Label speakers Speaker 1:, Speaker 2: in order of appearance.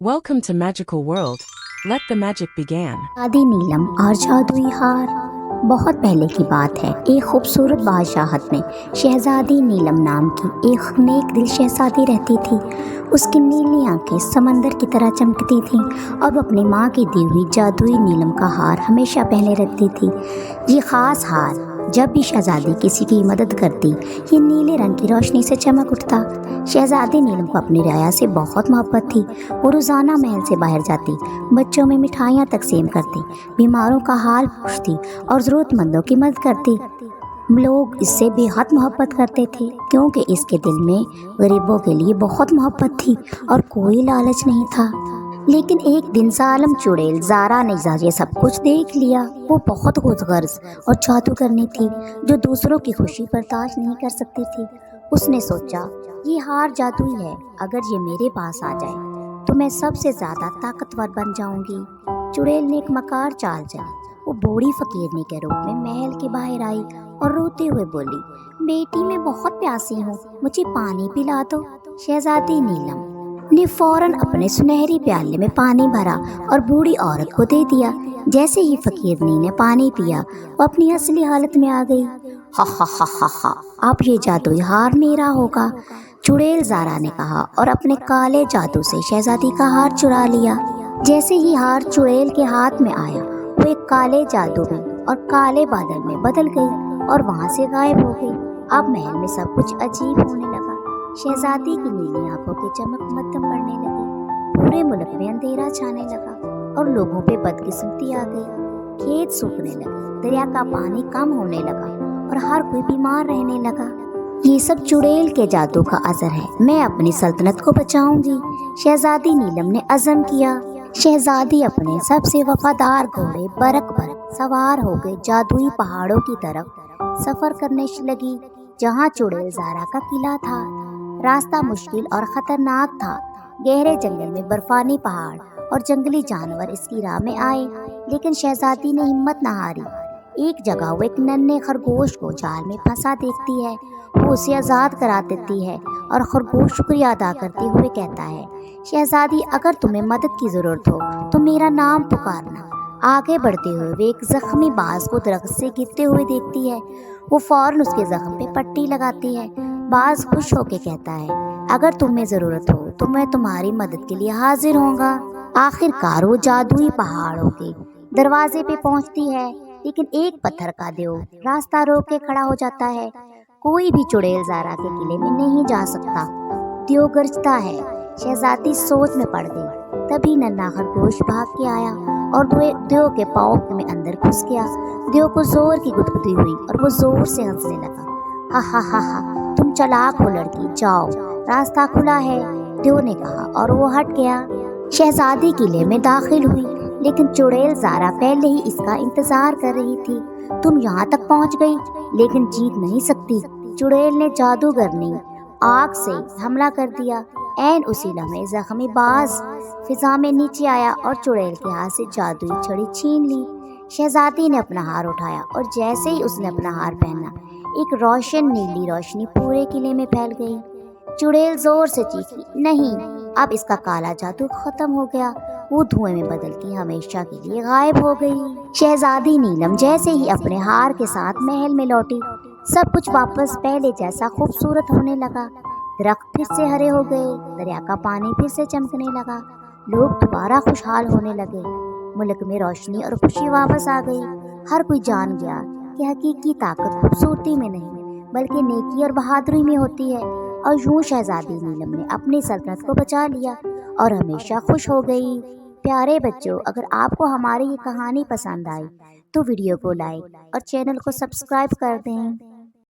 Speaker 1: Welcome to Magical World. Let the magic begin.
Speaker 2: आदि नीलम और जादुई हार। बहुत पहले की बात है। एक खूबसूरत बादशाहत में शहजादी नीलम नाम की एक नेक दिल शहजादी रहती थी। उसकी नीली आंखें समंदर की तरह चमकती थीं और वो अपनी माँ की दी हुई जादुई नीलम का हार हमेशा पहने रखती थी। ये ख़ास हार जब भी शहजादी किसी की मदद करती, ये नीले रंग की रोशनी से चमक उठता। शहजादी नीलम को अपनी राया से बहुत मोहब्बत थी। वो रोज़ाना महल से बाहर जाती, बच्चों में मिठाइयाँ तकसीम करती, बीमारों का हाल पूछती और ज़रूरतमंदों की मदद करती। लोग इससे बेहद मोहब्बत करते थे क्योंकि इसके दिल में गरीबों के लिए बहुत मोहब्बत थी और कोई लालच नहीं था। लेकिन एक दिन जालिम चुड़ैल ज़ारा ने ये सब कुछ देख लिया। वो बहुत खुदगर्ज और जादू करनी थी जो दूसरों की खुशी बर्दाश्त नहीं कर सकती थी। उसने सोचा, ये हार जादुई है, अगर ये मेरे पास आ जाए तो मैं सबसे ज़्यादा ताकतवर बन जाऊंगी। चुड़ैल ने एक मकार चाल चली। वो बूढ़ी फकीरनी के रूप में महल के बाहर आई और रोते हुए बोली, बेटी मैं बहुत प्यासी हूँ, मुझे पानी पिला दो। शहजादी नीलम ने फौरन अपने सुनहरी प्याले में पानी भरा और बूढ़ी औरत को दे दिया। जैसे ही फकीरनी ने पानी पिया, वो अपनी असली हालत में आ गई। हा हा हा हा हा, अब ये जादुई हार मेरा होगा, चुड़ैल ज़ारा ने कहा और अपने काले जादू से शहजादी का हार चुरा लिया। जैसे ही हार चुड़ैल के हाथ में आया, वो एक काले जादू में और काले बादल में बदल गई और वहाँ से गायब हो गई। अब महल में सब कुछ अजीब होने लगा। शहजादी की नीली आंखों की चमक मध्यम पड़ने लगी। पूरे मुल्क में अंधेरा छाने लगा और लोगों पे बदकिस्मती आ गई। खेत सूखने लगे, दरिया का पानी कम होने लगा और हर कोई बीमार रहने लगा। ये सब चुड़ैल के जादू का असर है। मैं अपनी सल्तनत को बचाऊंगी, शहजादी नीलम ने अज़म किया। शहजादी अपने सबसे वफादार घोड़े बरक पर सवार हो गए जादुई पहाड़ों की तरफ सफर करने लगी, जहाँ चुड़ैल ज़ारा का किला था। रास्ता मुश्किल और खतरनाक था। गहरे जंगल में बर्फानी पहाड़ और जंगली जानवर इसकी राह में आए, लेकिन शहजादी ने हिम्मत न हारी। एक जगह वो एक नन्हे खरगोश को जाल में फंसा देखती है। वो उसे आज़ाद करा देती है और खरगोश शुक्रिया अदा करते हुए कहता है, शहजादी अगर तुम्हें मदद की ज़रूरत हो तो मेरा नाम पुकारना। आगे बढ़ते हुए वे एक जख्मी बाज को दरख्त से गिरते हुए देखती है। वो फौरन उसके जख्म पे पट्टी लगाती है। बाज खुश होकर कहता है, अगर तुम्हें ज़रूरत हो तो मैं तुम्हारी मदद के लिए हाजिर होऊंगा। आखिरकार वो जादुई पहाड़ों के दरवाजे पे पहुंचती है, लेकिन एक पत्थर का देव रास्ता रोक के खड़ा हो जाता है। कोई भी चुड़ैल ज़ारा के किले में नहीं जा सकता। देव गरजता है। शहजादी सोच में पड़ गई। तभी नन्हा खरगोश भाग के आया और देव के पाँव में अंदर घुस गया। देव को जोर की गुदगुदी हुई और वो जोर से हंसने लगा। हा हा हा हा, तुम चालाक हो लड़की, जाओ, रास्ता खुला है, देव ने कहा और वो हट गया। शहजादी किले में दाखिल हुई, लेकिन चुड़ैल ज़ारा पहले ही इसका इंतजार कर रही थी। तुम यहाँ तक पहुँच गई, लेकिन जीत नहीं सकती। चुड़ैल ने जादूगरनी आग से हमला कर दिया। ऐन उसी लम्हे जख्मी बाज फिजा में नीचे आया और चुड़ैल के हाथ से जादुई छड़ी छीन ली। शहजादी ने अपना हार उठाया और जैसे ही उसने अपना हार पहना, एक रोशन नीली रोशनी पूरे किले में फैल गई। चुड़ैल जोर से चीखी, नहीं, अब इसका काला जादू खत्म हो गया। वो धुएं में बदल के हमेशा के लिए गायब हो गई। शहजादी नीलम जैसे ही अपने हार के साथ महल में लौटी, सब कुछ वापस पहले जैसा खूबसूरत होने लगा। दरख्त फिर से हरे हो गए, दरिया का पानी फिर से चमकने लगा, लोग दोबारा खुशहाल होने लगे। मुल्क में रोशनी और खुशी वापस आ गई। हर कोई जान गया कि हकीकी ताकत खूबसूरती में नहीं बल्कि नेकी और बहादुरी में होती है। और यूं शहजादी नीलम ने अपनी सल्तनत को बचा लिया और हमेशा खुश हो गई। प्यारे बच्चों, अगर आपको हमारी ये कहानी पसंद आई तो वीडियो को लाइक और चैनल को सब्सक्राइब कर दें।